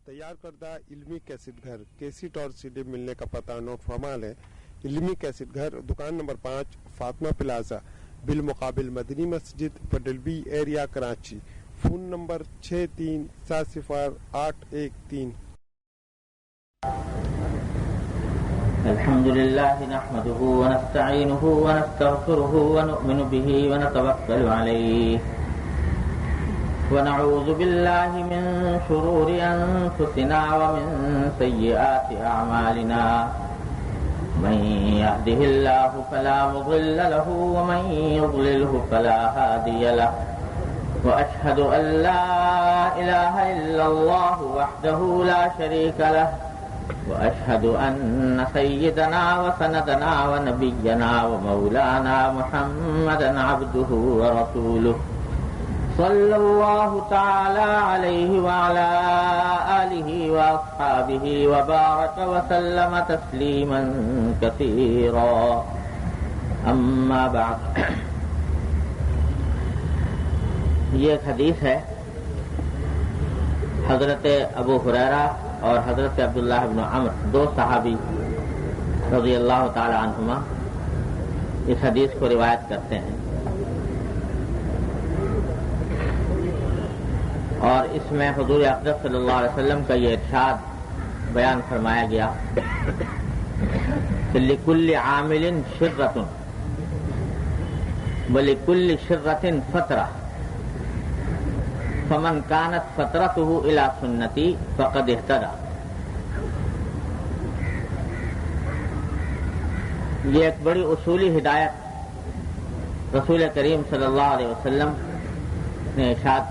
تیار کردہ علمی کیسٹ گھر کیسٹ اور سی ڈی ملنے کا پتہ نوٹ فرما لیں۔ علمی کیسٹ گھر، دکان نمبر 5، فاطمہ پلازا، بالمقابل مدنی مسجد، پڈلبی ایریا، کراچی۔ Phone number 63700813۔ الحمد لله نحمده ونستعينه ونستغفره ونؤمن به ونتوكل عليه ونعوذ بالله من شرور أنفسنا ومن سيئات أعمالنا من يهده الله فلا مضل له ومن يضلله فلا هادي له وأشهد أن لا إله إلا الله وحده لا شريك له وأشهد أن سيدنا وسندنا ونبينا ومولانا محمدا عبده ورسوله صلى الله تعالى عليه وعلى آله وأصحابه وبارك وسلم تسليما كثيرا أما بعد۔ یہ ایک حدیث ہے حضرت ابو ہریرہ اور حضرت عبداللہ بن عمر، دو صحابی رضی اللہ تعالی عنہما اس حدیث کو روایت کرتے ہیں، اور اس میں حضور اقدس صلی اللہ علیہ وسلم کا یہ ارشاد بیان فرمایا گیا کہ لِكُلِّ عَامِلٍ شِرَّةٌ وَلِكُلِّ شِرَّةٍ فَتْرَةٌ فمن كانت فترته الى سنتی فقد اهتدى۔ یہ ایک بڑی اصولی ہدایت رسول کریم صلی اللہ علیہ وسلم نے ارشاد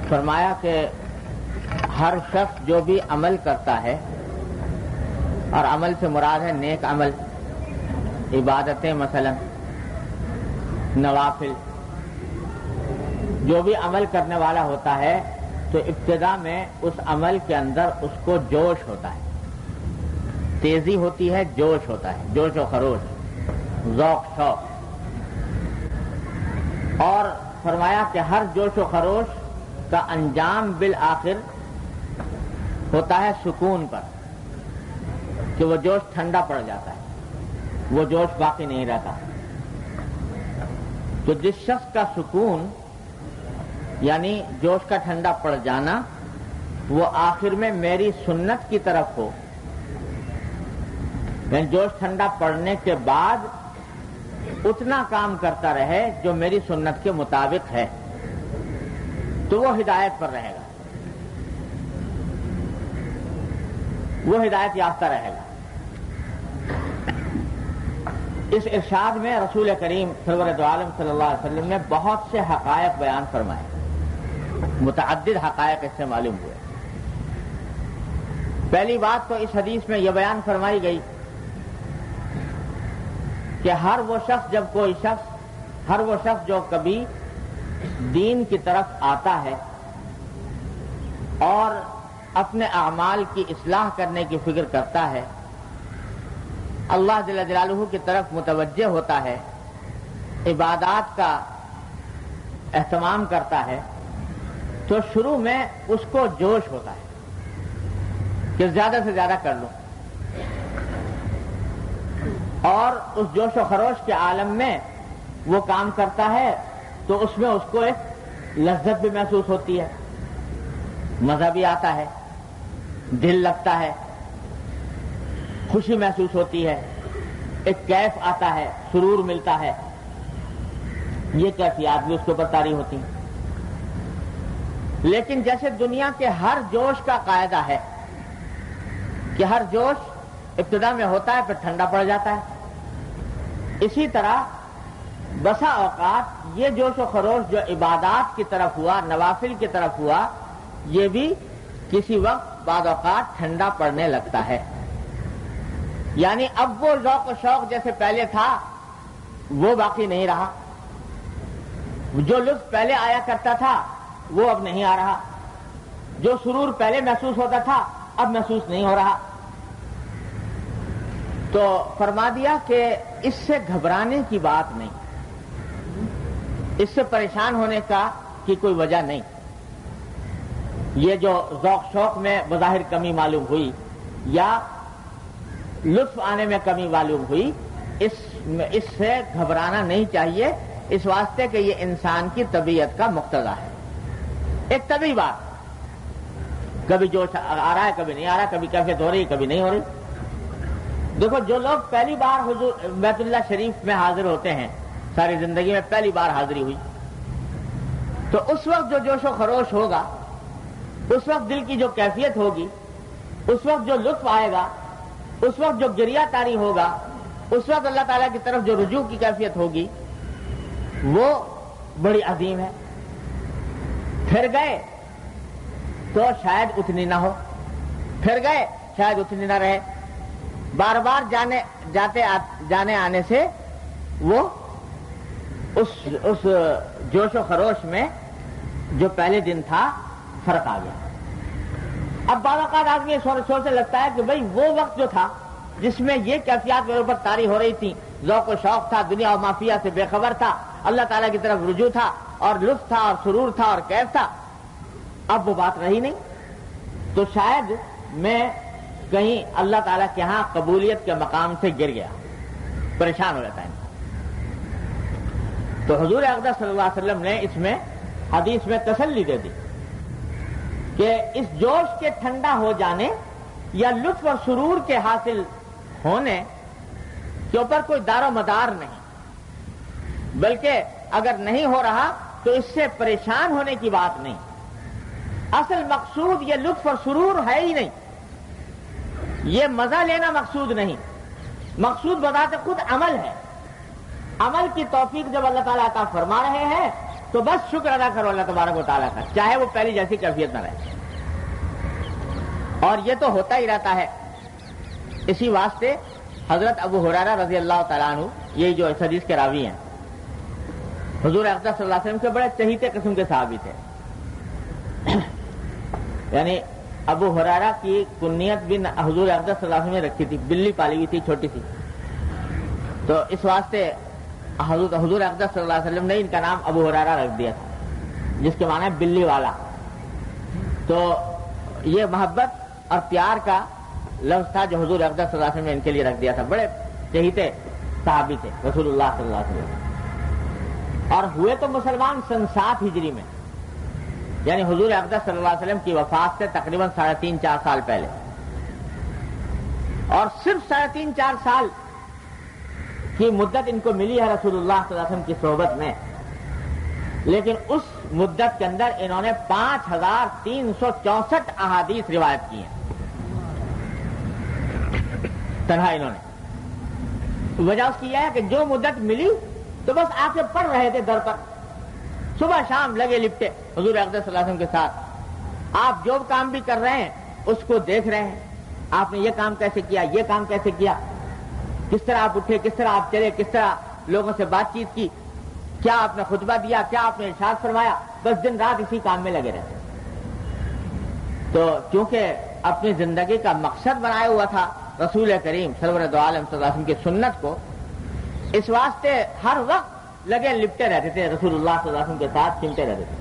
فرمایا کہ ہر شخص جو بھی عمل کرتا ہے، اور عمل سے مراد ہے نیک عمل، عبادتیں، مثلا نوافل، جو بھی عمل کرنے والا ہوتا ہے تو ابتدا میں اس عمل کے اندر اس کو جوش ہوتا ہے، تیزی ہوتی ہے، جوش ہوتا ہے، جوش و خروش، ذوق شوق، اور فرمایا کہ ہر جوش و خروش کا انجام بالآخر ہوتا ہے سکون پر، کہ وہ جوش ٹھنڈا پڑ جاتا ہے، وہ جوش باقی نہیں رہتا۔ تو جس شخص کا سکون یعنی جوش کا ٹھنڈا پڑ جانا وہ آخر میں میری سنت کی طرف ہو، یعنی جوش ٹھنڈا پڑنے کے بعد اتنا کام کرتا رہے جو میری سنت کے مطابق ہے، تو وہ ہدایت پر رہے گا، وہ ہدایت یافتہ رہے گا۔ اس ارشاد میں رسول کریم سرور دو عالم صلی اللہ علیہ وسلم نے بہت سے حقائق بیان فرمائے، متعدد حقائق اس سے معلوم ہوئے۔ پہلی بات تو اس حدیث میں یہ بیان فرمائی گئی کہ ہر وہ شخص جو کبھی دین کی طرف آتا ہے اور اپنے اعمال کی اصلاح کرنے کی فکر کرتا ہے، اللہ جل جلالہ کی طرف متوجہ ہوتا ہے، عبادات کا اہتمام کرتا ہے، تو شروع میں اس کو جوش ہوتا ہے کہ زیادہ سے زیادہ کر لوں، اور اس جوش و خروش کے عالم میں وہ کام کرتا ہے تو اس میں اس کو ایک لذت بھی محسوس ہوتی ہے، مزہ بھی آتا ہے، دل لگتا ہے، خوشی محسوس ہوتی ہے، ایک کیف آتا ہے، سرور ملتا ہے، یہ کیفیات بھی اس کے اوپر طاری ہوتی ہیں۔ لیکن جیسے دنیا کے ہر جوش کا قاعدہ ہے کہ ہر جوش ابتدا میں ہوتا ہے پھر ٹھنڈا پڑ جاتا ہے، اسی طرح بسا اوقات یہ جوش و خروش جو عبادات کی طرف ہوا، نوافل کی طرف ہوا، یہ بھی کسی وقت بعض اوقات ٹھنڈا پڑنے لگتا ہے، یعنی اب وہ ذوق و شوق جیسے پہلے تھا وہ باقی نہیں رہا، جو لطف پہلے آیا کرتا تھا وہ اب نہیں آ رہا، جو سرور پہلے محسوس ہوتا تھا اب محسوس نہیں ہو رہا۔ تو فرما دیا کہ اس سے گھبرانے کی بات نہیں، اس سے پریشان ہونے کی کوئی وجہ نہیں، یہ جو ذوق شوق میں بظاہر کمی معلوم ہوئی یا لطف آنے میں کمی معلوم ہوئی، اس سے گھبرانا نہیں چاہیے، اس واسطے کہ یہ انسان کی طبیعت کا مقتضا ہے۔ ایک طبیعی بات، کبھی جوش آ رہا ہے، کبھی نہیں آ رہا، کبھی کیفیت ہو رہی، کبھی نہیں ہو رہی۔ دیکھو جو لوگ پہلی بار حضور بیت اللہ شریف میں حاضر ہوتے ہیں، ساری زندگی میں پہلی بار حاضری ہوئی، تو اس وقت جو جوش و خروش ہوگا، اس وقت دل کی جو کیفیت ہوگی، اس وقت جو لطف آئے گا، اس وقت جو گریہ طاری ہوگا، اس وقت اللہ تعالیٰ کی طرف جو رجوع کی کیفیت ہوگی، وہ بڑی عظیم ہے۔ پھر گئے تو شاید اتنی نہ ہو، پھر گئے شاید اتنی نہ رہے، بار بار جانے آنے سے وہ اس جوش و خروش میں جو پہلے دن تھا فرق آ گیا۔ اب بعض اوقات آدمی سوچنے لگتا ہے کہ بھئی وہ وقت جو تھا جس میں یہ کیفیات میرے اوپر طاری ہو رہی تھی، ذوق و شوق تھا، دنیا و مافیہ سے بے خبر تھا، اللہ تعالیٰ کی طرف رجوع تھا اور لطف تھا اور سرور تھا اور کیف تھا، اب وہ بات رہی نہیں، تو شاید میں کہیں اللہ تعالیٰ کے ہاں قبولیت کے مقام سے گر گیا، پریشان ہو جاتا ہے۔ تو حضور اقدس صلی اللہ علیہ وسلم نے اس میں حدیث میں تسلی دے دی کہ اس جوش کے ٹھنڈا ہو جانے یا لطف اور سرور کے حاصل ہونے کے اوپر کوئی دار و مدار نہیں، بلکہ اگر نہیں ہو رہا تو اس سے پریشان ہونے کی بات نہیں، اصل مقصود یہ لطف اور سرور ہے ہی نہیں، یہ مزہ لینا مقصود نہیں، مقصود بذات خود عمل ہے۔ عمل کی توفیق جب اللہ تعالیٰ عطا فرما رہے ہیں تو بس شکر ادا کرو اللہ تبارک و تعالیٰ کا، چاہے وہ پہلی جیسی کیفیت نہ رہے، اور یہ تو ہوتا ہی رہتا ہے۔ اسی واسطے حضرت ابو ہریرہ رضی اللہ تعالیٰ عنہ، یہی جو اس حدیث کے راوی ہیں، حضور اقدس صلی اللہ علیہ وسلم کے بڑے چہیتے قسم کے صحابی تھے، یعنی ابو ہریرہ کی کنیت بھی حضور اقدس صلی اللہ علیہ وسلم نے رکھی تھی، بلی پالی ہوئی تھی چھوٹی سی، تو اس واسطے حضور اقدس صلی اللہ علیہ وسلم نے ان کا نام ابو ہریرہ رکھ دیا تھا، جس کے معنی ہے بلی والا۔ تو یہ محبت اور پیار کا لفظ تھا جو حضور اقدس صلی اللہ علیہ وسلم نے ان کے لیے رکھ دیا تھا، بڑے چہیتے صحابی تھے رسول اللہ صلی اللہ علیہ وسلم، اور ہوئے تو مسلمان سن 7 ہجری میں، یعنی حضور اقدس صلی اللہ علیہ وسلم کی وفات سے تقریباً 3.5-4 سال پہلے، اور صرف 3.5-4 سال کی مدت ان کو ملی ہے رسول اللہ صلی اللہ علیہ وسلم کی صحبت میں، لیکن اس مدت کے اندر انہوں نے 5364 احادیث روایت کی ہیں، تنہا انہوں نے۔ وجہ اس کی یہ ہے کہ جو مدت ملی تو بس آ کے پڑھ رہے تھے در پر، صبح شام لگے لپٹے حضور اقدس صلی اللہ علیہ وسلم کے ساتھ، آپ جو کام بھی کر رہے ہیں اس کو دیکھ رہے ہیں، آپ نے یہ کام کیسے کیا، یہ کام کیسے کیا، کس طرح آپ اٹھے، کس طرح آپ چلے، کس طرح لوگوں سے بات چیت کی، کیا آپ نے خطبہ دیا، کیا آپ نے ارشاد فرمایا، بس دن رات اسی کام میں لگے رہتے۔ تو چونکہ اپنی زندگی کا مقصد بنایا ہوا تھا رسول کریم سرور دو عالم صلی اللہ علیہ وسلم کی سنت کو، اس واسطے ہر وقت لگے لپٹے رہتے تھے رسول اللہ صلی اللہ علیہ وسلم کے ساتھ، چمٹے رہتے تھے۔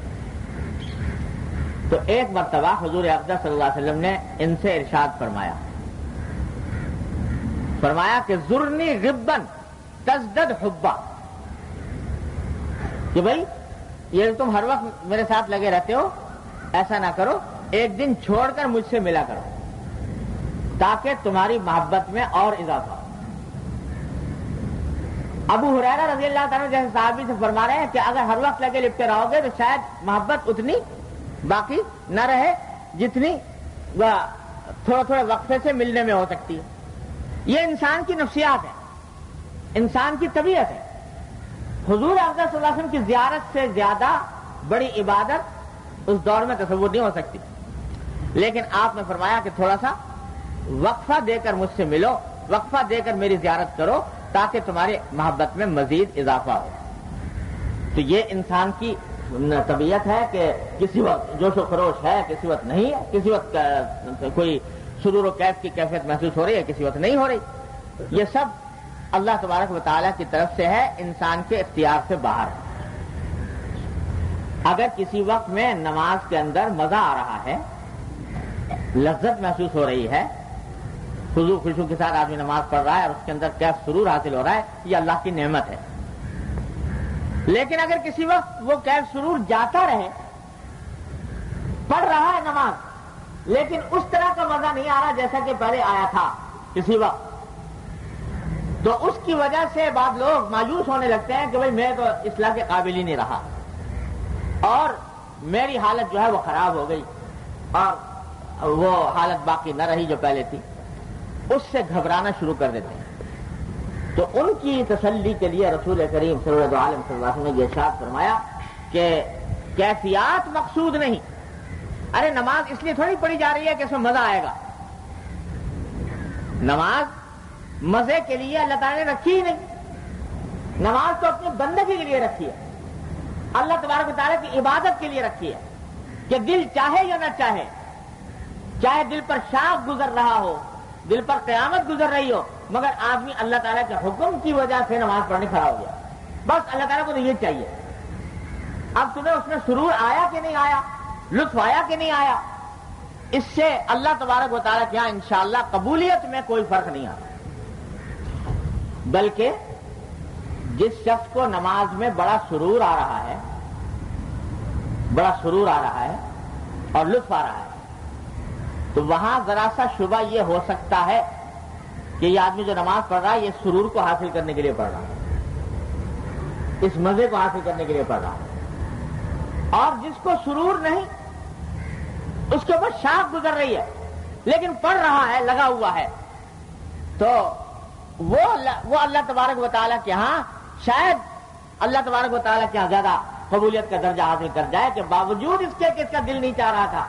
تو ایک مرتبہ حضور اقدس صلی اللہ علیہ وسلم نے ان سے ارشاد فرمایا کہ زرنی غبن تزدد حبا، کہ بھائی یہ تم ہر وقت میرے ساتھ لگے رہتے ہو، ایسا نہ کرو، ایک دن چھوڑ کر مجھ سے ملا کرو تاکہ تمہاری محبت میں اور اضافہ ہو۔ ابو ہریرہ رضی اللہ تعالیٰ جیسے صحابی سے فرما رہے ہیں کہ اگر ہر وقت لگے لپٹے رہو گے تو شاید محبت اتنی باقی نہ رہے جتنی تھوڑے تھوڑے وقفے سے ملنے میں ہو سکتی ہے۔ یہ انسان کی نفسیات ہے، انسان کی طبیعت ہے۔ حضور اقدس صلی اللہ علیہ وسلم کی زیارت سے زیادہ بڑی عبادت اس دور میں تصور نہیں ہو سکتی، لیکن آپ نے فرمایا کہ تھوڑا سا وقفہ دے کر مجھ سے ملو، وقفہ دے کر میری زیارت کرو تاکہ تمہاری محبت میں مزید اضافہ ہو۔ تو یہ انسان کی طبیعت ہے کہ کسی وقت جوش و خروش ہے، کسی وقت نہیں ہے، کسی وقت کوئی سرور و کیف کی کیفیت محسوس ہو رہی ہے، کسی وقت نہیں ہو رہی۔ یہ سب اللہ تبارک و تعالیٰ کی طرف سے ہے، انسان کے اختیار سے باہر ہے۔ اگر کسی وقت میں نماز کے اندر مزہ آ رہا ہے، لذت محسوس ہو رہی ہے، خضوع خشوع کے ساتھ آدمی نماز پڑھ رہا ہے اور اس کے اندر کیا سرور حاصل ہو رہا ہے، یہ اللہ کی نعمت ہے۔ لیکن اگر کسی وقت وہ کیف سرور جاتا رہے، پڑھ رہا ہے نماز لیکن اس طرح کا مزہ نہیں آ رہا جیسا کہ پہلے آیا تھا کسی وقت، تو اس کی وجہ سے بعض لوگ مایوس ہونے لگتے ہیں کہ بھئی میں تو اصلاح کے قابل ہی نہیں رہا اور میری حالت جو ہے وہ خراب ہو گئی اور وہ حالت باقی نہ رہی جو پہلے تھی، اس سے گھبرانا شروع کر دیتے ہیں۔ تو ان کی تسلی کے لیے رسول کریم صلی اللہ علیہ وسلم نے یہ ارشاد فرمایا کہ کیفیات مقصود نہیں، ارے نماز اس لیے تھوڑی پڑھی جا رہی ہے کہ اس میں مزہ آئے گا، نماز مزے کے لیے اللہ تعالیٰ نے رکھی ہی نہیں، نماز تو اپنی بندگی کے لیے رکھی ہے، اللہ تبارک و تعالیٰ کی عبادت کے لیے رکھی ہے کہ دل چاہے یا نہ چاہے، چاہے دل پر شاخ گزر رہا ہو، دل پر قیامت گزر رہی ہو، مگر آدمی اللہ تعالیٰ کے حکم کی وجہ سے نماز پڑھنے کھڑا ہو گیا، بس اللہ تعالیٰ کو تو یہ چاہیے۔ اب تمہیں اس میں سرور آیا کہ نہیں آیا، لطف آیا کہ نہیں آیا، اس سے اللہ تبارک و تعالیٰ کے یہاں انشاءاللہ قبولیت میں کوئی فرق نہیں آتا، بلکہ جس شخص کو نماز میں بڑا سرور آ رہا ہے، بڑا سرور آ رہا ہے اور لطف آ رہا ہے، تو وہاں ذرا سا شبہ یہ ہو سکتا ہے کہ یہ آدمی جو نماز پڑھ رہا ہے یہ سرور کو حاصل کرنے کے لیے پڑھ رہا ہے، اس مزے کو حاصل کرنے کے لیے پڑھ رہا ہے، اور جس کو سرور نہیں اس کے اوپر شاخ گزر رہی ہے لیکن پڑھ رہا ہے، لگا ہوا ہے، تو وہ اللہ تبارک و تعالیٰ کے ہاں شاید اللہ تبارک و تعالیٰ کے ہاں زیادہ قبولیت کا درجہ حاصل کر جائے کہ باوجود اس کے کہ اس کا دل نہیں چاہ رہا تھا،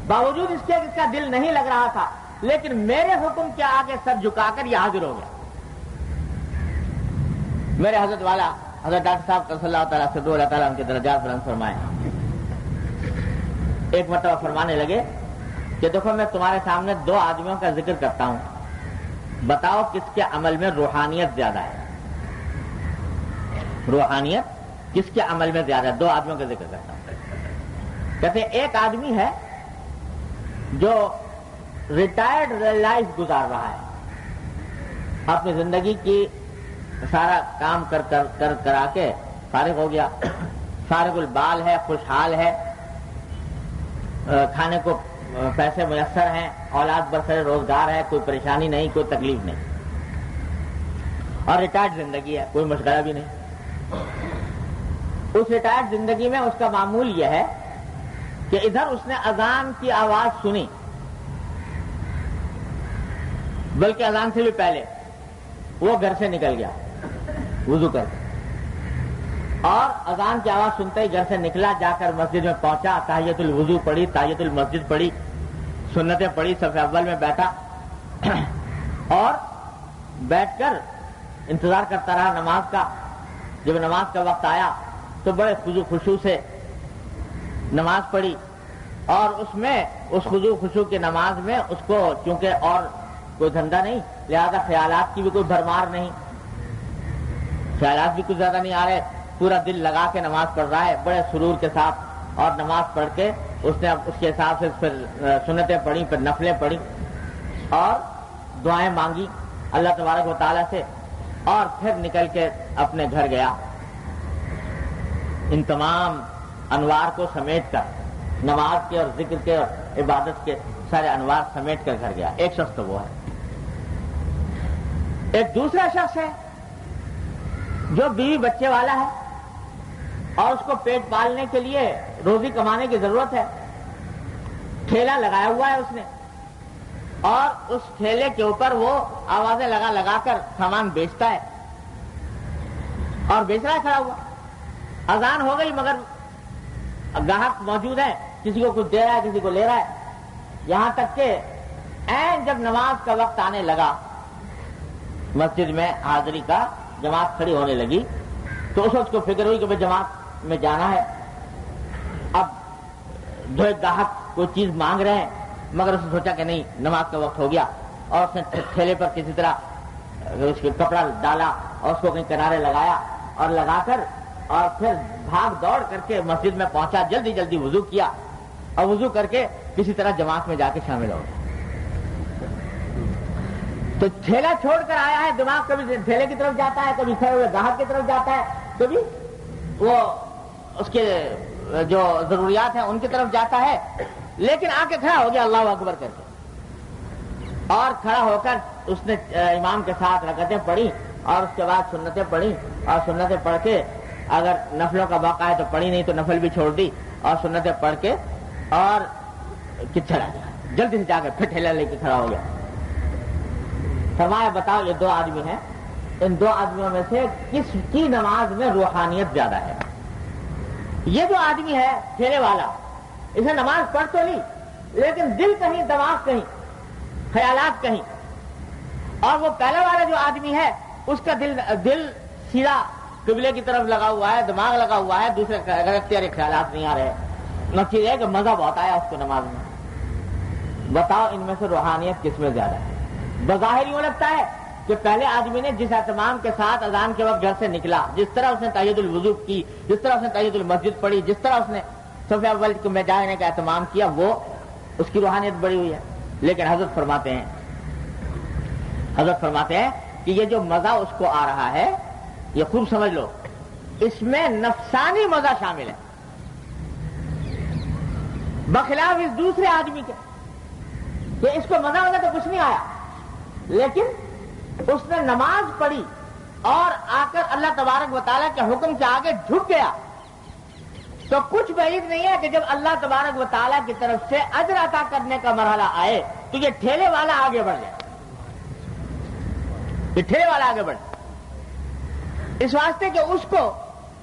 باوجود اس کے کہ اس کا دل نہیں لگ رہا تھا، لیکن میرے حکم کے آگے سر جھکا کر یہ حاضر ہو گیا۔ میرے حضرت والا حضرت ڈاکٹر صاحب صلی اللہ تعالیٰ سے اللہ تعالیٰ ان کے درجات بلند فرمائے، ایک مرتبہ فرمانے لگے کہ دیکھو میں تمہارے سامنے دو آدمیوں کا ذکر کرتا ہوں، بتاؤ کس کے عمل میں روحانیت زیادہ ہے، روحانیت کس کے عمل میں زیادہ ہے، دو آدمیوں کا ذکر کرتا ہوں۔ کہتے ہیں ایک آدمی ہے جو ریٹائرڈ لائف گزار رہا ہے، اپنی زندگی کی سارا کام کرا کے فارغ ہو گیا، فارغ البال ہے، خوشحال ہے، کھانے کو پیسے میسر ہیں، اولاد برسر روزگار ہے، کوئی پریشانی نہیں، کوئی تکلیف نہیں، اور ریٹائرڈ زندگی ہے، کوئی مشغلہ بھی نہیں۔ اس ریٹائرڈ زندگی میں اس کا معمول یہ ہے کہ ادھر اس نے اذان کی آواز سنی، بلکہ اذان سے بھی پہلے وہ گھر سے نکل گیا وضو کر کے، اور اذان کی آواز سنتے ہی گھر سے نکلا، جا کر مسجد میں پہنچا، تحیۃ الوضو پڑھی، تحیۃ المسجد پڑھی، سنتیں پڑھی، صف اول میں بیٹھا اور بیٹھ کر انتظار کرتا رہا نماز کا۔ جب نماز کا وقت آیا تو بڑے خضوع خشوع سے نماز پڑھی، اور اس میں اس خضوع خشوع کی نماز میں اس کو چونکہ اور کوئی دھندا نہیں، لہذا خیالات کی بھی کوئی بھرمار نہیں، خیالات بھی کچھ زیادہ نہیں آ رہے، پورا دل لگا کے نماز پڑھ رہا ہے بڑے سرور کے ساتھ، اور نماز پڑھ کے اس نے اس کے حساب سے پھر سنتیں پڑھی، پھر نفلیں پڑھی اور دعائیں مانگی اللہ تبارک و تعالیٰ سے، اور پھر نکل کے اپنے گھر گیا، ان تمام انوار کو سمیٹ کر، نماز کے اور ذکر کے اور عبادت کے سارے انوار سمیٹ کر گھر گیا۔ ایک شخص تو وہ ہے۔ ایک دوسرا شخص ہے جو بیوی بچے والا ہے اور اس کو پیٹ پالنے کے لیے روزی کمانے کی ضرورت ہے، ٹھیلا لگایا ہوا ہے اس نے، اور اس ٹھیلے کے اوپر وہ آوازیں لگا لگا کر سامان بیچتا ہے اور بیچ رہا ہے کھڑا ہوا۔ اذان ہو گئی مگر گاہک موجود ہے، کسی کو کچھ دے رہا ہے، کسی کو لے رہا ہے، یہاں تک کہ عین جب نماز کا وقت آنے لگا، مسجد میں حاضری کا، جماعت کھڑی ہونے لگی، تو اس وقت کو فکر ہوئی کہ بھائی جماعت میں جانا ہے، اب دو ایک گاہک کوئی چیز مانگ رہے ہیں، مگر اس نے سوچا کہ نہیں نماز کا وقت ہو گیا، اور اس نے ٹھیلے پر کسی طرح اس کے کپڑا ڈالا اور اس کو کہیں کنارے لگایا، اور لگا کر اور پھر بھاگ دوڑ کر کے مسجد میں پہنچا, جلدی جلدی وضو کیا اور وضو کر کے کسی طرح جماعت میں جا کے شامل ہو گیا. تو ٹھیلا چھوڑ کر آیا ہے, دماغ کبھی ٹھیلے کی طرف جاتا ہے, کبھی کھڑے ہوئے گاہک کی طرف جاتا ہے, کبھی وہ اس کے جو ضروریات ہیں ان کی طرف جاتا ہے, لیکن آ کے کھڑا ہو گیا اللہ اکبر کر کے, اور کھڑا ہو کر اس نے امام کے ساتھ رکعتیں پڑھی اور اس کے بعد سنتیں پڑھی, اور سنتیں پڑھ کے اگر نفلوں کا موقع ہے تو پڑھی, نہیں تو نفل بھی چھوڑ دی, اور سنتیں پڑھ کے اور چلا گیا, جلدی سے جا کر پھر ٹھیلا لے کے کھڑا ہو گیا. فرمایا بتاؤ یہ دو آدمی ہیں, ان دو آدمیوں میں سے کس کی نماز میں روحانیت زیادہ ہے؟ یہ جو آدمی ہے ٹھیلے والا, اسے نماز پڑھ تو لی لیکن دل کہیں, دماغ کہیں, خیالات کہیں. اور وہ پہلا والا جو آدمی ہے اس کا دل سیدھا قبلے کی طرف لگا ہوا ہے, دماغ لگا ہوا ہے, دوسرے اختیاری خیالات نہیں آ رہے. نتیجہ ہے کہ مزہ بہت آیا اس کو نماز میں. بتاؤ ان میں سے روحانیت کس میں زیادہ ہے؟ بظاہر یوں لگتا ہے کہ پہلے آدمی نے جس اہتمام کے ساتھ اذان کے وقت گھر سے نکلا, جس طرح اس نے تحیۃ الوضو کی, جس طرح اس نے تحیۃ المسجد پڑھی, جس طرح اس نے صف اول میں جانے کا اہتمام کیا, وہ اس کی روحانیت بڑی ہوئی ہے. لیکن حضرت فرماتے ہیں کہ یہ جو مزہ اس کو آ رہا ہے, یہ خوب سمجھ لو, اس میں نفسانی مزہ شامل ہے, بخلاف اس دوسرے آدمی کے کہ اس کو مزہ تو کچھ نہیں آیا, لیکن اس نے نماز پڑھی اور آ کر اللہ تبارک و تعالیٰ کے حکم کے آگے جھک گیا. تو کچھ بعید نہیں ہے کہ جب اللہ تبارک و تعالیٰ کی طرف سے اجر عطا کرنے کا مرحلہ آئے تو یہ ٹھیلے والا آگے بڑھ جائے, یہ ٹھیلے والا آگے بڑھ جائے, اس واسطے کہ اس کو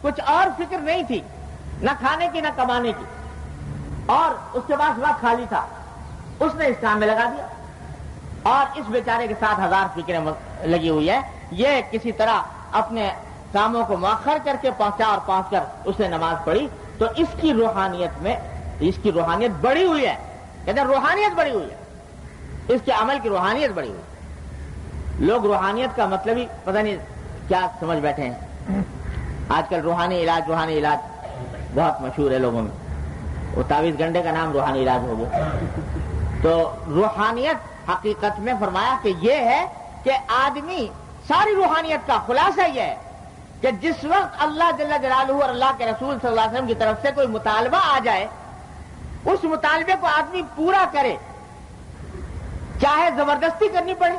کچھ اور فکر نہیں تھی, نہ کھانے کی نہ کمانے کی, اور اس کے پاس وقت خالی تھا, اس نے اس کام میں لگا دیا. اور اس بیچارے کے ساتھ ہزار فکریں لگی ہوئی ہے, یہ کسی طرح اپنے کاموں کو مؤخر کر کے پہنچا, اور پہنچ کر اس نے نماز پڑھی. تو اس کی روحانیت میں, اس کی روحانیت بڑی ہوئی ہے, کہتے ہیں روحانیت بڑی ہوئی ہے, اس کے عمل کی روحانیت بڑی ہوئی ہے. لوگ روحانیت کا مطلب ہی پتہ نہیں کیا سمجھ بیٹھے ہیں. آج کل روحانی علاج بہت مشہور ہے لوگوں میں, وہ تعویذ گنڈے کا نام روحانی علاج ہو گیا. تو روحانیت حقیقت میں فرمایا کہ یہ ہے کہ آدمی, ساری روحانیت کا خلاصہ یہ ہے کہ جس وقت اللہ جل جلالہ اور اللہ کے رسول صلی اللہ علیہ وسلم کی طرف سے کوئی مطالبہ آ جائے, اس مطالبے کو آدمی پورا کرے, چاہے زبردستی کرنی پڑے,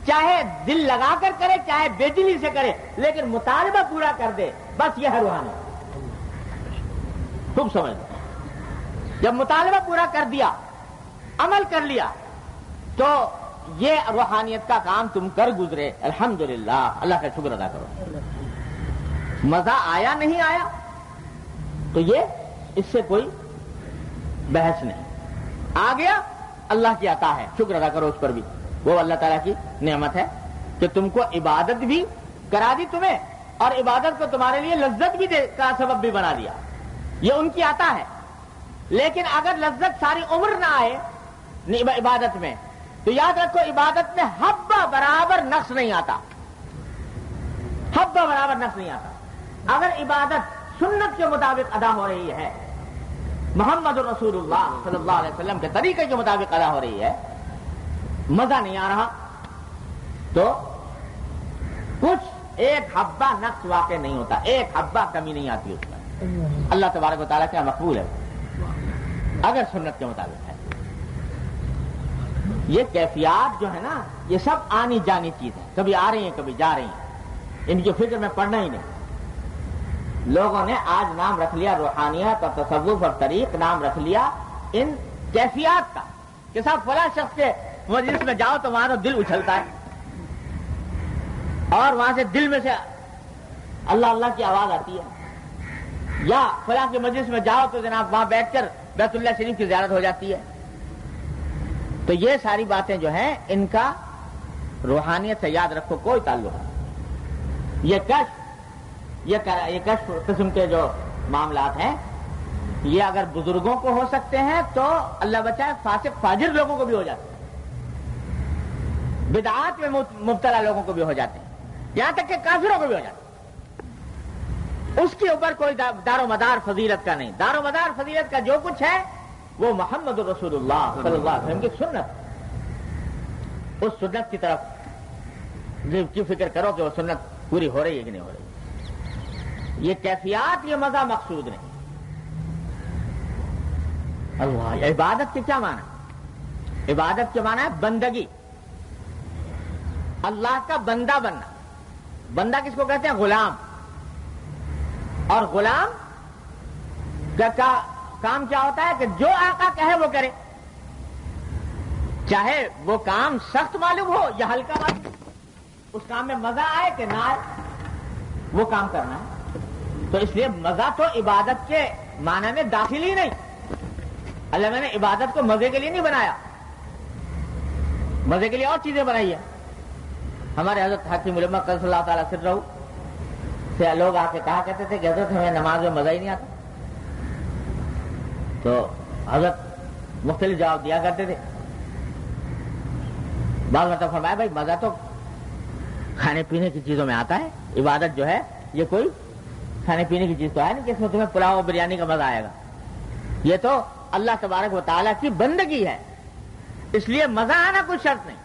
چاہے دل لگا کر کرے, چاہے بے دلی سے کرے, لیکن مطالبہ پورا کر دے, بس یہ ہے روحانیت. خوب سمجھ لو, جب مطالبہ پورا کر دیا, عمل کر لیا, تو یہ روحانیت کا کام تم کر گزرے. الحمدللہ, اللہ کا شکر ادا کرو. مزہ آیا نہیں آیا تو یہ اس سے کوئی بحث نہیں, آ گیا اللہ کی عطا ہے, شکر ادا کرو اس پر بھی. وہ اللہ تعالیٰ کی نعمت ہے کہ تم کو عبادت بھی کرا دی تمہیں, اور عبادت کو تمہارے لیے لذت بھی کا سبب بھی بنا دیا. یہ ان کی عطا ہے. لیکن اگر لذت ساری عمر نہ آئے عبادت میں, تو یاد رکھو عبادت میں حبہ برابر نقص نہیں آتا, حبہ برابر نقص نہیں آتا. اگر عبادت سنت کے مطابق ادا ہو رہی ہے, محمد رسول اللہ صلی اللہ علیہ وسلم کے طریقے کے مطابق ادا ہو رہی ہے, مزہ نہیں آ رہا, تو کچھ ایک حبہ نقص واقع نہیں ہوتا, ایک حبہ کمی نہیں آتی اس میں. اللہ تبارک و تعالیٰ کیا مقبول ہے اگر سنت کے مطابق ہے. یہ کیفیات جو ہے نا, یہ سب آنی جانی چیز ہے, کبھی آ رہی ہیں کبھی جا رہی ہیں, ان کی فکر میں پڑنا ہی نہیں. لوگوں نے آج نام رکھ لیا روحانیت اور تصوف اور طریق, نام رکھ لیا ان کیفیات کا, کہ صاحب فلاں شخص کے مجلس میں جاؤ تو وہاں تو دل اچھلتا ہے, اور وہاں سے دل میں سے اللہ اللہ کی آواز آتی ہے, یا فلاں کے مجلس میں جاؤ تو جناب وہاں بیٹھ کر بیت اللہ شریف کی زیارت ہو جاتی ہے. تو یہ ساری باتیں جو ہیں ان کا روحانیت سے یاد رکھو کوئی تعلق نہیں. یہ کشف قسم کے جو معاملات ہیں, یہ اگر بزرگوں کو ہو سکتے ہیں تو اللہ بچائے فاسق فاجر لوگوں کو بھی ہو جاتے ہیں, بدعات میں مبتلا لوگوں کو بھی ہو جاتے ہیں, یہاں تک کہ کافروں کو بھی ہو جاتے ہیں. اس کے اوپر کوئی دار و مدار فضیلت کا نہیں. دار و مدار فضیلت کا جو کچھ ہے وہ محمد رسول اللہ صلی اللہ علیہ وسلم کی سنت. اس سنت کی طرف کی فکر کرو کہ وہ سنت پوری ہو رہی ہے کہ نہیں ہو رہی. یہ کیفیات، یہ مزہ مقصود نہیں. اللہ، عبادت کے کیا معنی؟ عبادت کے معنی ہے بندگی، اللہ کا بندہ بننا. بندہ کس کو کہتے ہیں؟ غلام. اور غلام کا کام کیا ہوتا ہے کہ جو آقا کہے وہ کرے، چاہے وہ کام سخت معلوم ہو یا ہلکا معلوم ہو، اس کام میں مزہ آئے کہ نہ آئے، وہ کام کرنا ہے. تو اس لیے مزہ تو عبادت کے معنی میں داخل ہی نہیں. اللہ میں نے عبادت کو مزے کے لیے نہیں بنایا، مزے کے لیے اور چیزیں بنائی ہیں. ہمارے حضرت حکیم علماء قدس اللہ تعالیٰ سرہ سے لوگ آ کے کہا کرتے تھے کہ حضرت ہمیں نماز میں مزہ ہی نہیں آتا. تو حضرت مختلف جواب دیا کرتے تھے. بعض مرتبہ فرمایا بھائی مزہ تو کھانے پینے کی چیزوں میں آتا ہے، عبادت جو ہے یہ کوئی کھانے پینے کی چیز تو ہے نہیں کہ اس میں تمہیں پلاؤ اور بریانی کا مزہ آئے گا. یہ تو اللہ تبارک و تعالیٰ کی بندگی ہے، اس لیے مزہ آنا کوئی شرط نہیں.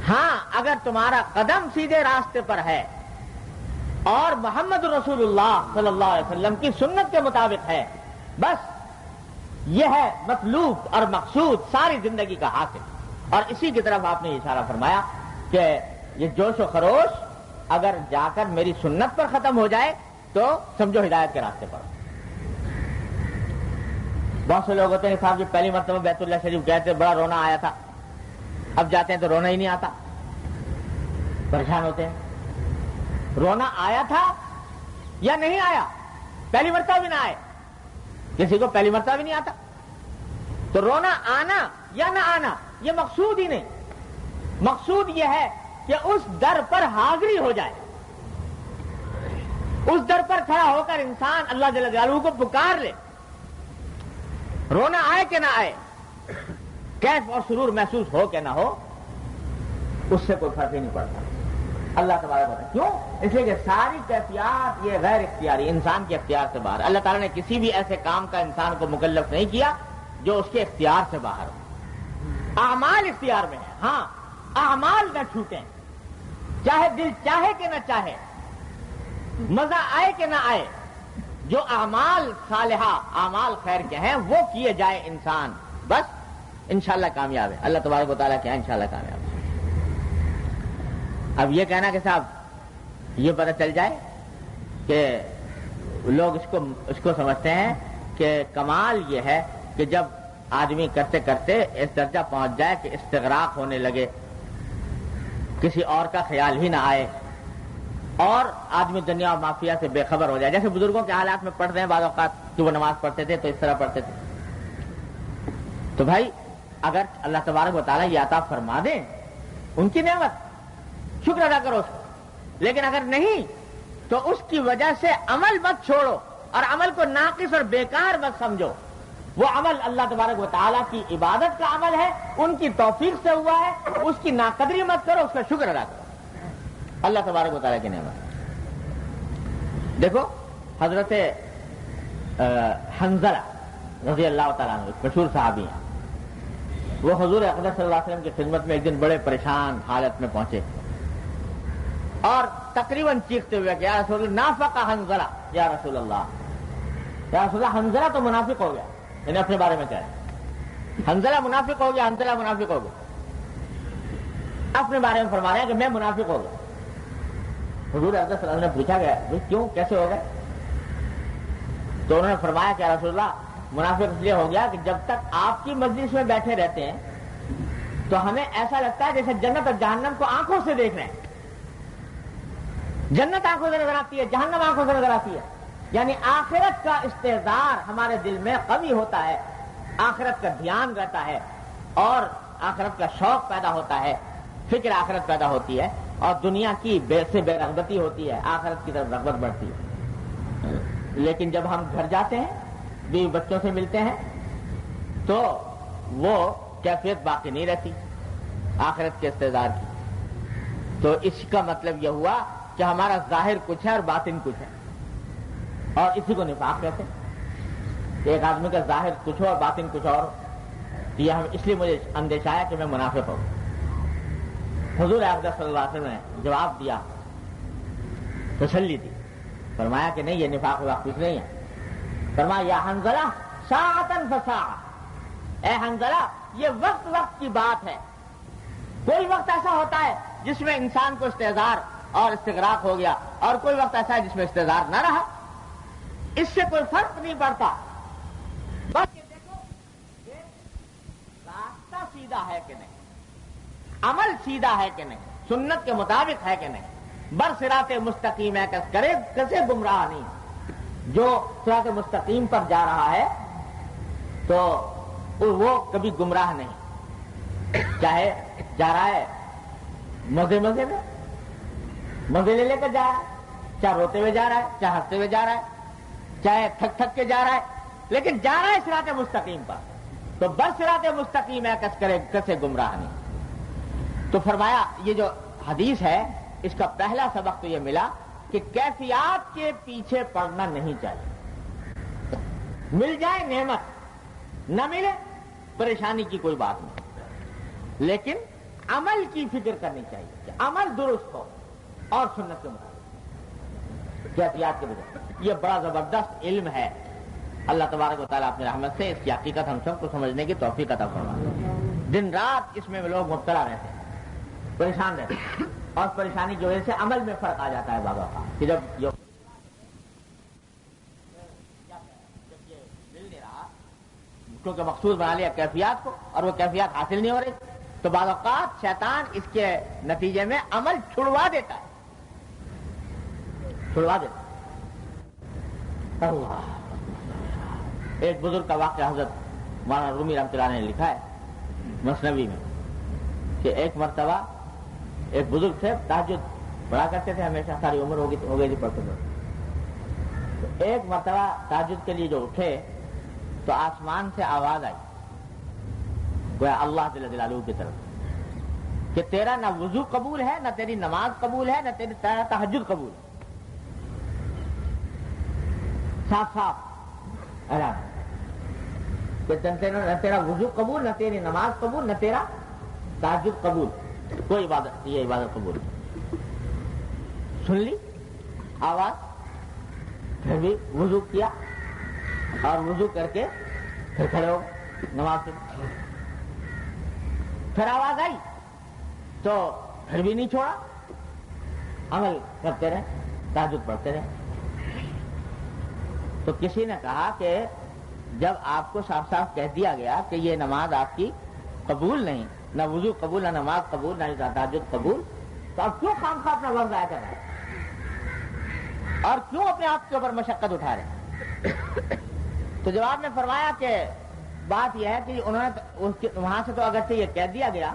ہاں اگر تمہارا قدم سیدھے راستے پر ہے اور محمد رسول اللہ صلی اللہ علیہ وسلم کی سنت کے مطابق ہے، بس یہ ہے مطلوب اور مقصود ساری زندگی کا حاصل. اور اسی کی طرف آپ نے اشارہ فرمایا کہ یہ جوش و خروش اگر جا کر میری سنت پر ختم ہو جائے تو سمجھو ہدایت کے راستے پر. بہت سے لوگ ہوتے ہیں صاحب جو پہلی مرتبہ بیت اللہ شریف گئے تھے بڑا رونا آیا تھا، اب جاتے ہیں تو رونا ہی نہیں آتا، پریشان ہوتے ہیں. رونا آیا تھا یا نہیں آیا؟ پہلی مرتبہ بھی نہ آئے، کسی کو پہلی مرتبہ بھی نہیں آتا. تو رونا آنا یا نہ آنا یہ مقصود ہی نہیں. مقصود یہ ہے کہ اس در پر حاضری ہو جائے، اس در پر کھڑا ہو کر انسان اللہ جل جلالہ کو پکار لے. رونا آئے کہ نہ آئے، کیف اور سرور محسوس ہو کہ نہ ہو، اس سے کوئی فرق ہی نہیں پڑتا. اللہ تبارک و تعالیٰ کیوں؟ اس لیے کہ ساری کیفیات یہ غیر اختیاری، انسان کے اختیار سے باہر. اللہ تعالیٰ نے کسی بھی ایسے کام کا انسان کو مکلف نہیں کیا جو اس کے اختیار سے باہر ہو. اعمال اختیار میں ہے، ہاں اعمال نہ چھوٹیں، چاہے دل چاہے کہ نہ چاہے، مزہ آئے کہ نہ آئے. جو اعمال صالحہ اعمال خیر کے ہیں وہ کیے جائے انسان، بس انشاءاللہ کامیاب ہے. اللہ تبارک و تعالیٰ کیا انشاءاللہ کامیاب ہے. اب یہ کہنا کہ صاحب یہ پتہ چل جائے کہ لوگ اس کو سمجھتے ہیں کہ کمال یہ ہے کہ جب آدمی کرتے کرتے اس درجہ پہنچ جائے کہ استغراق ہونے لگے، کسی اور کا خیال ہی نہ آئے اور آدمی دنیا اور مافیا سے بے خبر ہو جائے. جیسے بزرگوں کے حالات میں پڑھتے ہیں بعض اوقات کہ وہ نماز پڑھتے تھے تو اس طرح پڑھتے تھے. تو بھائی اگر اللہ تبارک و تعالیٰ یہ عطا فرما دیں ان کی نعمت، شکر ادا کرو اس کو. لیکن اگر نہیں تو اس کی وجہ سے عمل مت چھوڑو اور عمل کو ناقص اور بیکار مت سمجھو. وہ عمل اللہ تبارک و تعالیٰ کی عبادت کا عمل ہے، ان کی توفیق سے ہوا ہے، اس کی ناقدری مت کرو، اس کا شکر ادا کرو. اللہ تبارک و تعالیٰ کی نعمت. دیکھو حضرت حنظلہ رضی اللہ تعالیٰ عنہ مشہور صحابی ہیں. وہ حضور اقدس صلی اللہ علیہ وسلم کی خدمت میں ایک دن بڑے پریشان حالت میں پہنچے اور تقریباً چیختے ہوئے کہ یا رسول اللہ نافق حنظلہ، یا رسول اللہ حنظلہ تو منافق ہو گیا. انہیں اپنے بارے میں کہا حنظلہ منافق ہو گیا، حنظلہ منافق ہو گیا. اپنے بارے میں فرما رہے ہیں کہ میں منافق ہو گیا. حضور اقدس صلی اللہ علیہ وسلم نے پوچھا گیا کیوں، کیسے ہو گئے؟ تو انہوں نے فرمایا کہ یا رسول اللہ منافق اس لیے ہو گیا کہ جب تک آپ کی مجلس میں بیٹھے رہتے ہیں تو ہمیں ایسا لگتا ہے جیسے جنت اور جہنم کو آنکھوں سے دیکھ رہے ہیں. جنت آنکھوں سے نظر آتی ہے، جہنم آنکھوں سے نظر آتی ہے. یعنی آخرت کا استحضار ہمارے دل میں قوی ہوتا ہے، آخرت کا دھیان رہتا ہے اور آخرت کا شوق پیدا ہوتا ہے، فکر آخرت پیدا ہوتی ہے اور دنیا کی بے رغبتی ہوتی ہے، آخرت کی طرف رغبت بڑھتی ہے. لیکن جب ہم گھر جاتے ہیں، بیوی بچوں سے ملتے ہیں تو وہ کیفیت باقی نہیں رہتی آخرت کے استحضار کی. تو اس کا مطلب یہ ہوا کہ ہمارا ظاہر کچھ ہے اور باطن کچھ ہے. اور اسی کو نفاق کہتے ہیں کہ ایک آدمی کا ظاہر کچھ اور باطن کچھ اور. یہ اس لیے مجھے اندیشہ ہے کہ میں منافق ہوں. حضور اقدس صلی اللہ علیہ وسلم نے جواب دیا, تسلی دی, فرمایا کہ نہیں, یہ نفاق وقت کچھ نہیں ہے. فرمایا یا حنظلہ ساعتاً فساعہ, اے حنظلہ یہ وقت وقت کی بات ہے. کوئی وقت ایسا ہوتا ہے جس میں انسان کو استحضار اور استغراق ہو گیا, اور کوئی وقت ایسا ہے جس میں استحضار نہ رہا. اس سے کوئی فرق نہیں پڑتا. بس یہ دیکھو کہ راستہ سیدھا ہے کہ نہیں, عمل سیدھا ہے کہ نہیں, سنت کے مطابق ہے کہ نہیں, برصراط مستقیم ہے کرے کسے گمراہ نہیں. جو صراط مستقیم پر جا رہا ہے تو وہ کبھی گمراہ نہیں, چاہے جا رہا ہے مزے مزے میں, مزے لے کر جا رہا ہے, چاہے روتے ہوئے جا رہا ہے, چاہے ہنستے ہوئے جا رہا ہے, چاہے تھک تھک کے جا رہا ہے, لیکن جا رہا ہے صراط مستقیم پر. تو برصراط مستقیم ہے کسے گمراہ نہیں. تو فرمایا یہ جو حدیث ہے اس کا پہلا سبق تو یہ ملا کہ کیفیات کے پیچھے پڑنا نہیں چاہیے. مل جائے نعمت, نہ ملے پریشانی کی کوئی بات نہیں, لیکن عمل کی فکر کرنی چاہیے کہ عمل درست ہو اور سنت کے مطابق کیفیات کے بجائے. یہ بڑا زبردست علم ہے. اللہ تبارک و تعالیٰ اپنی رحمت سے اس کی حقیقت ہم سب کو سمجھنے کی توفیق عطا فرمائے. دن رات اس میں لوگ مبتلا رہتے ہیں, پریشان رہتے ہیں, اور پریشانی کی وجہ سے عمل میں فرق آ جاتا ہے. بابا کا کہ جب یہ مل نہیں رہا, کیونکہ مخصوص بنا لیا کیفیات کو, اور وہ کیفیات حاصل نہیں ہو رہی, تو بعض اوقات شیطان اس کے نتیجے میں عمل چھڑوا دیتا ہے, چھڑوا دیتا ہے. اللہ, ایک بزرگ کا واقعہ حضرت مولانا رومی رحمۃ اللہ نے لکھا ہے مثنوی میں کہ ایک مرتبہ ایک بزرگ تھے, تہجد پڑھا کرتے تھے ہمیشہ, ساری عمر ہو گئی تھی پڑھتے تھے. ایک مرتبہ تہجد کے لیے جو اٹھے تو آسمان سے آواز آئی گویا اللہ جل جلالہ کی طرف کہ تیرا نہ وضو قبول ہے, نہ تیری نماز قبول ہے, نہ تیری تہجد قبول ہے. صاف صاف اعلان نہ تیرا وضو قبول, نہ تیری نماز قبول, نہ تیرا تہجد قبول, کوئی عبادت, یہ عبادت قبول. سن لی آواز, پھر بھی وضو کیا, اور وضو کر کے پھر کھڑے ہو نماز سے. پھر آواز آئی تو پھر بھی نہیں چھوڑا, عمل کرتے رہے, تہجد پڑھتے رہے. تو کسی نے کہا کہ جب آپ کو صاف صاف کہہ دیا گیا کہ یہ نماز آپ کی قبول نہیں, نہ وضو قبول, نہ نماز قبول, نہ تہجد قبول, تو آپ کیوں خامخواہ اپنا وقت ضائع کر رہے ہیں, اور کیوں اپنے آپ کے اوپر مشقت اٹھا رہے ہیں؟ تو جواب میں فرمایا کہ بات یہ ہے کہ انہوں نے وہاں سے تو اگرچہ یہ کہہ دیا گیا,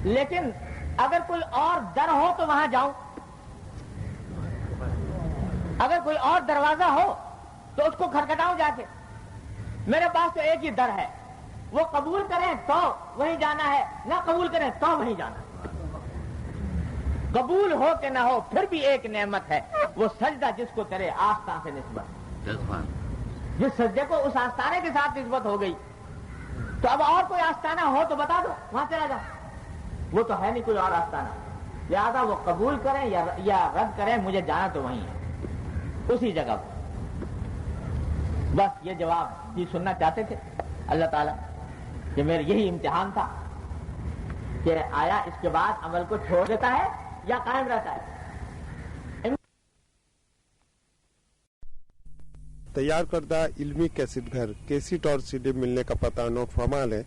لیکن اگر کوئی اور در ہو تو وہاں جاؤں, اگر کوئی اور دروازہ ہو تو اس کو کھٹکھٹاؤں جا کے. میرے پاس تو ایک ہی در ہے, وہ قبول کریں تو وہیں جانا ہے, نہ قبول کریں تو وہیں جانا ہے. قبول ہو کہ نہ ہو پھر بھی ایک نعمت ہے, وہ سجدہ جس کو کرے آستان سے نسبت, جس سجدے کو اس آستانے کے ساتھ نسبت ہو گئی. تو اب اور کوئی آستانہ ہو تو بتا دو, وہاں چلا جاؤ. وہ تو ہے نہیں کوئی اور آستانہ, لہذا وہ قبول کریں یا رد کریں, مجھے جانا تو وہیں ہے, اسی جگہ پر. بس یہ جواب یہ سننا چاہتے تھے اللہ تعالیٰ کہ میرا یہی امتحان تھا کہ آیا اس کے بعد عمل کو چھوڑ دیتا ہے یا قائم رہتا ہے. تیار کردہ علمی کیسٹ گھر کیسٹ اور سی ڈی ملنے کا پتہ نوٹ فرما لیں.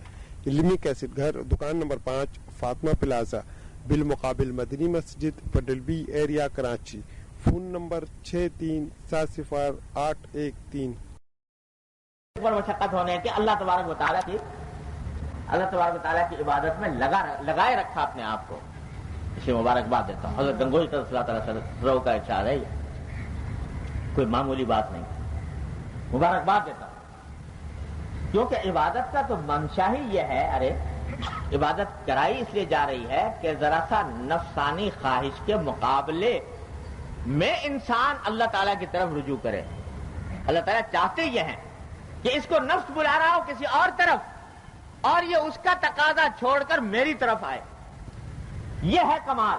علمی کیسٹ گھر, دکان نمبر 5, فاطمہ پلازا, بالمقابل مدنی مسجد, Patel B area, Karachi. Phone number 63708113. پر مشقت ہونے کے اللہ تبارک و تعالیٰ کی عبادت میں لگائے رکھا اپنے آپ کو, اسے مبارکباد دیتا ہوں. حضرت گنگوہی صلی اللہ علیہ وسلم کا ارشاد ہے, کوئی معمولی بات نہیں, مبارکباد دیتا ہوں. کیونکہ عبادت کا تو منشا ہی یہ ہے, ارے عبادت کرائی اس لیے جا رہی ہے کہ ذرا سا نفسانی خواہش کے مقابلے میں انسان اللہ تعالیٰ کی طرف رجوع کرے. اللہ تعالیٰ چاہتے یہ ہیں کہ اس کو نفس بلا رہا ہو کسی اور طرف اور یہ اس کا تقاضا چھوڑ کر میری طرف آئے. یہ ہے کمال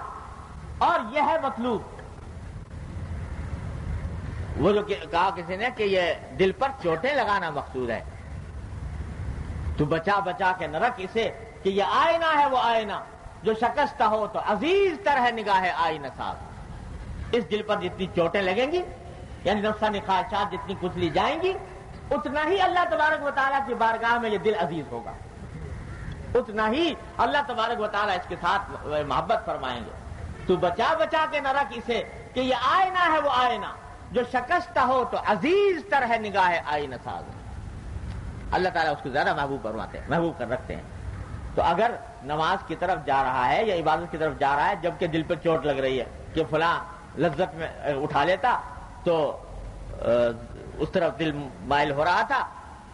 اور یہ ہے مطلوب. وہ جو کہا کسی نے کہ یہ دل پر چوٹیں لگانا مقصود ہے، تو بچا بچا کے نہ رکھ اسے کہ یہ آئینہ ہے وہ آئینہ جو شکستہ ہو تو عزیز تر ہے نگاہ آئینہ ساز. اس دل پر جتنی چوٹیں لگیں گی یعنی نفسانی خواہشات جتنی کچلی جائیں گی اتنا ہی اللہ تبارک و تعالیٰ کی بارگاہ میں یہ دل عزیز ہوگا، اتنا ہی اللہ تبارک و تعالیٰ اس کے ساتھ محبت فرمائیں گے. تو بچا بچا کے نہ رکھ اسے کہ یہ آئینہ ہے وہ آئینہ جو شکستہ ہو تو عزیز تر ہے نگاہ آئینہ ساز. اللہ تعالیٰ اس کو زیادہ محبوب فرماتے ہیں، محبوب کر رکھتے ہیں. تو اگر نماز کی طرف جا رہا ہے یا عبادت کی طرف جا رہا ہے جبکہ دل پہ چوٹ لگ رہی ہے کہ فلاں لذت میں اٹھا لیتا تو اس طرف دل مائل ہو رہا تھا،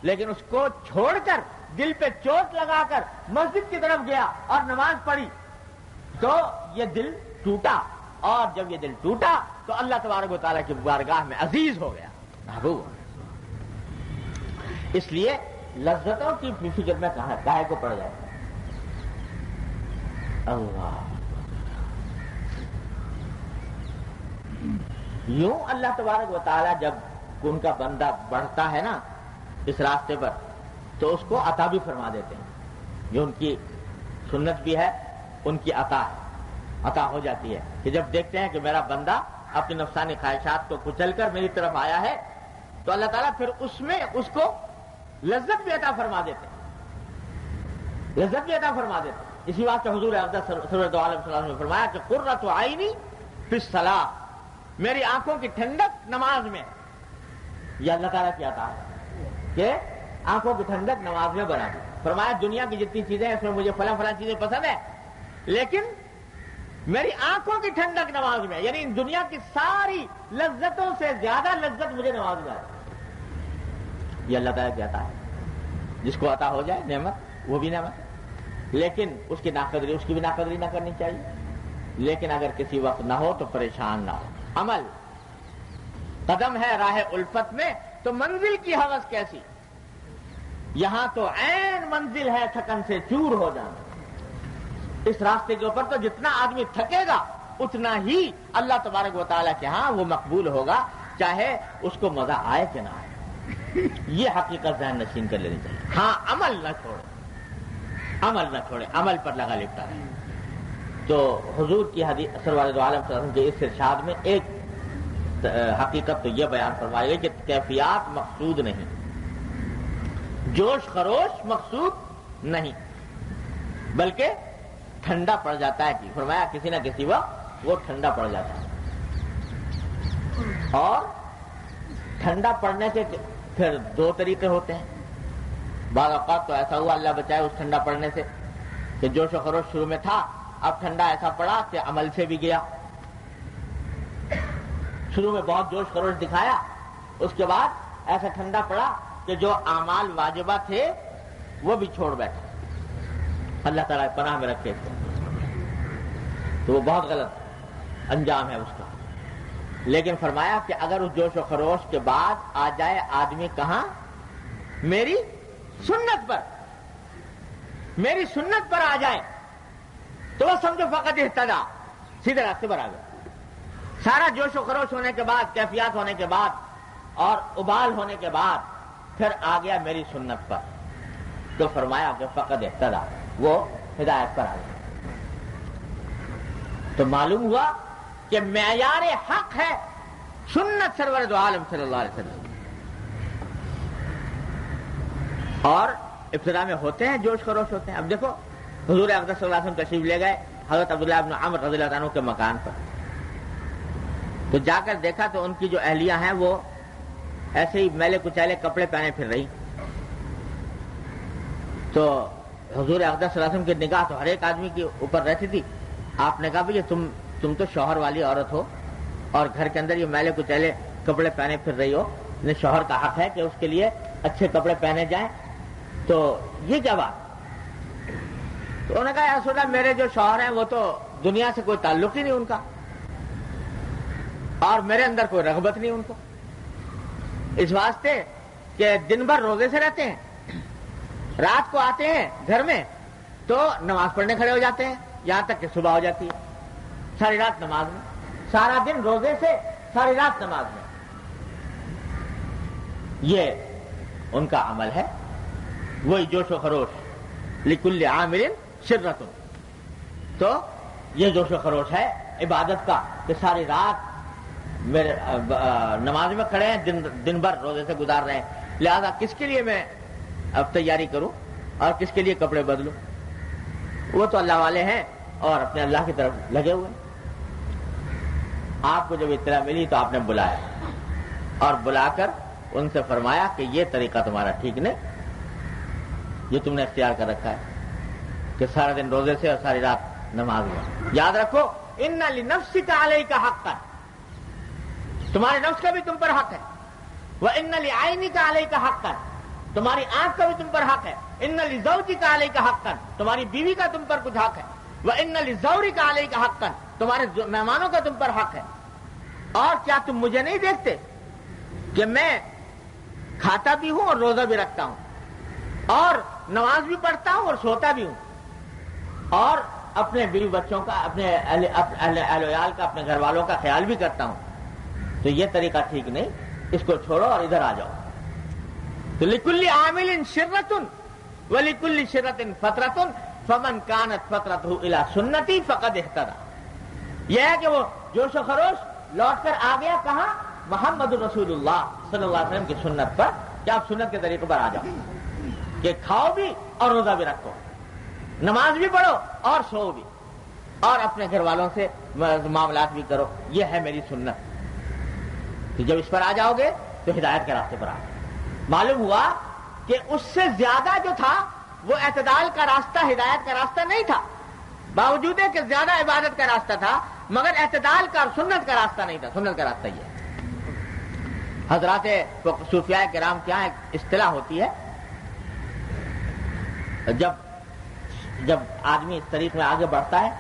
لیکن اس کو چھوڑ کر دل پہ چوٹ لگا کر مسجد کی طرف گیا اور نماز پڑھی تو یہ دل ٹوٹا، اور جب یہ دل ٹوٹا تو اللہ تبارک و تعالیٰ کی بارگاہ میں عزیز ہو گیا، محبوب. اس لیے لذتوں کی فکر میں کاہے کو پڑ جائے. اللہ یوں اللہ تبارک و تعالیٰ جب ان کا بندہ بڑھتا ہے نا اس راستے پر تو اس کو عطا بھی فرما دیتے ہیں. جو ان کی سنت بھی ہے ان کی عطا ہے، عطا ہو جاتی ہے کہ جب دیکھتے ہیں کہ میرا بندہ اپنی نفسانی خواہشات کو کچل کر میری طرف آیا ہے تو اللہ تعالیٰ پھر اس میں اس کو لذت بھی عطا فرما دیتے ہیں، لذت بھی عطا فرما دیتے ہیں. اسی واسطے حضور اقدس سرور دو عالم صلی اللہ علیہ وسلم نے فرمایا کہ قرۃ عینی فی الصلاۃ، میری آنکھوں کی ٹھنڈک نماز میں. یہ اللہ تعالیٰ کی عطا ہے کہ آنکھوں کی ٹھنڈک نماز میں بنا دی. فرمایا دنیا کی جتنی چیزیں ہیں اس میں مجھے فلاں فلاں چیزیں پسند ہیں لیکن میری آنکھوں کی ٹھنڈک نماز میں، یعنی دنیا کی ساری لذتوں سے زیادہ لذت مجھے نماز میں آتی. یہ اللہ تعالیٰ کی عطا ہے. جس کو عطا ہو جائے نعمت وہ بھی نعمت ہے، لیکن اس کی ناقدری اس کی بھی ناقدری نہ کرنی چاہیے. لیکن اگر کسی وقت نہ ہو تو پریشان نہ ہو. عمل قدم ہے راہ الفت میں تو منزل کی ہوس کیسی، یہاں تو عین منزل ہے تھکن سے چور ہو جانا. اس راستے کے اوپر تو جتنا آدمی تھکے گا اتنا ہی اللہ تبارک و تعالیٰ کے ہاں وہ مقبول ہوگا، چاہے اس کو مزہ آئے کہ نہ آئے. یہ حقیقت ذہن نشین کر لینی چاہیے. ہاں عمل نہ چھوڑے، عمل نہ چھوڑے، عمل پر لگا لپٹا رہے. تو حضور کی حدیث سرور دو عالم صلی اللہ علیہ وسلم کے اس ارشاد میں ایک حقیقت تو یہ بیان فرمائی گئی کہ کیفیات مقصود نہیں، جوش خروش مقصود نہیں، بلکہ ٹھنڈا پڑ جاتا ہے. کہ فرمایا کسی نہ کسی وقت وہ ٹھنڈا پڑ جاتا ہے. اور ٹھنڈا پڑنے کے پھر دو طریقے ہوتے ہیں. بعض اوقات تو ایسا ہوا اللہ بچائے اس ٹھنڈا پڑنے سے کہ جوش و خروش شروع میں تھا، اب ٹھنڈا ایسا پڑا کہ عمل سے بھی گیا. شروع میں بہت جوش خروش دکھایا، اس کے بعد ایسا ٹھنڈا پڑا کہ جو اعمال واجبہ تھے وہ بھی چھوڑ بیٹھا. اللہ تعالیٰ پناہ میں رکھے تھے تو وہ بہت غلط انجام ہے اس کا. لیکن فرمایا کہ اگر اس جوش و خروش کے بعد آ جائے آدمی کہاں؟ میری سنت پر، میری سنت پر آ جائے تو وہ سمجھو فقط اہتدیٰ، سیدھے راستے پر آ گیا. سارا جوش و خروش ہونے کے بعد، کیفیات ہونے کے بعد اور ابال ہونے کے بعد پھر آ گیا میری سنت پر، تو فرمایا کہ فقط اہتدیٰ، وہ ہدایت پر آ گیا. تو معلوم ہوا کہ معیار حق ہے سنت سرور دو عالم صلی اللہ علیہ وسلم. اور ابتدا میں ہوتے ہیں جوش خروش ہوتے ہیں. اب دیکھو حضور اقدس صلی اللہ علیہ وسلم تشریف لے گئے حضرت عبداللہ بن عمر رضی اللہ عنہ کے مکان پر، تو جا کر دیکھا تو ان کی جو اہلیہ ہیں وہ ایسے ہی میلے کچیلے کپڑے پہنے پھر رہی. تو حضور اقدس صلی اللہ علیہ وسلم کی نگاہ تو ہر ایک آدمی کے اوپر رہتی تھی. آپ نے کہا بھئی تم تو شوہر والی عورت ہو اور گھر کے اندر یہ میلے کچیلے کپڑے پہنے پھر رہی ہو، شوہر کا حق ہے کہ اس کے لیے اچھے کپڑے پہنے جائیں، تو یہ کیا بات؟ تو انہوں نے کہا یا رسول اللہ میرے جو شوہر ہیں وہ تو دنیا سے کوئی تعلق ہی نہیں ان کا، اور میرے اندر کوئی رغبت نہیں ان کو. اس واسطے کہ دن بھر روزے سے رہتے ہیں، رات کو آتے ہیں گھر میں تو نماز پڑھنے کھڑے ہو جاتے ہیں یہاں تک کہ صبح ہو جاتی ہے، ساری رات نماز میں، سارا دن روزے سے، ساری رات نماز میں. یہ ان کا عمل ہے. وہی جوش و خروش، لکل عامل شرۃ. تو یہ جوش و خروش ہے عبادت کا کہ ساری رات میرے نماز میں کھڑے ہیں، دن بھر روزے سے گزار رہے ہیں، لہذا کس کے لیے میں اب تیاری کروں اور کس کے لیے کپڑے بدلوں؟ وہ تو اللہ والے ہیں اور اپنے اللہ کی طرف لگے ہوئے. آپ کو جب اطلاع ملی تو آپ نے بلایا اور بلا کر ان سے فرمایا کہ یہ طریقہ تمہارا ٹھیک نہیں، جو تم نے اختیار کر رکھا ہے کہ سارا دن روزے سے اور ساری رات نماز میں. یاد رکھو ان لنفسک علیک حقا، تمہارے نفس کا بھی تم پر حق ہے. وان لعینک علیک حقا، تمہاری آنکھ کا بھی تم پر حق ہے. ان لزوجک علیک حقا، تمہاری بیوی کا تم پر کچھ حق ہے. وان لزورک علیک حقا، تمہارے مہمانوں کا تم پر حق ہے. اور کیا تم مجھے نہیں دیکھتے کہ میں کھاتا بھی ہوں اور روزہ بھی رکھتا ہوں اور نماز بھی پڑھتا ہوں اور سوتا بھی ہوں اور اپنے بیوی بچوں کا، اپنے اہل عیال کا، اپنے گھر والوں کا خیال بھی کرتا ہوں؟ تو یہ طریقہ ٹھیک نہیں، اس کو چھوڑو اور ادھر آ جاؤ. تو لکل عامل شرۃ ولکل شرۃ فترۃ فمن كانت فترته الى سنتی فقد اهتدى. یہ ہے کہ وہ جوش و خروش لوٹ کر آ گیا کہاں؟ محمد رسول اللہ صلی اللہ علیہ وسلم کی سنت پر، کہ آپ سنت کے طریقے پر آ جاؤ کہ کھاؤ بھی اور روزہ بھی رکھو، نماز بھی پڑھو اور سو بھی، اور اپنے گھر والوں سے معاملات بھی کرو. یہ ہے میری سنت. تو جب اس پر آ جاؤ گے تو ہدایت کے راستے پر آ جاؤ. معلوم ہوا کہ اس سے زیادہ جو تھا وہ اعتدال کا راستہ، ہدایت کا راستہ نہیں تھا، باوجود ہے کہ زیادہ عبادت کا راستہ تھا، مگر اعتدال کا اور سنت کا راستہ نہیں تھا. سنت کا راستہ یہ ہے. حضرات صوفیاء کرام کیا ایک اصطلاح ہوتی ہے، جب آدمی اس طریق میں آگے بڑھتا ہے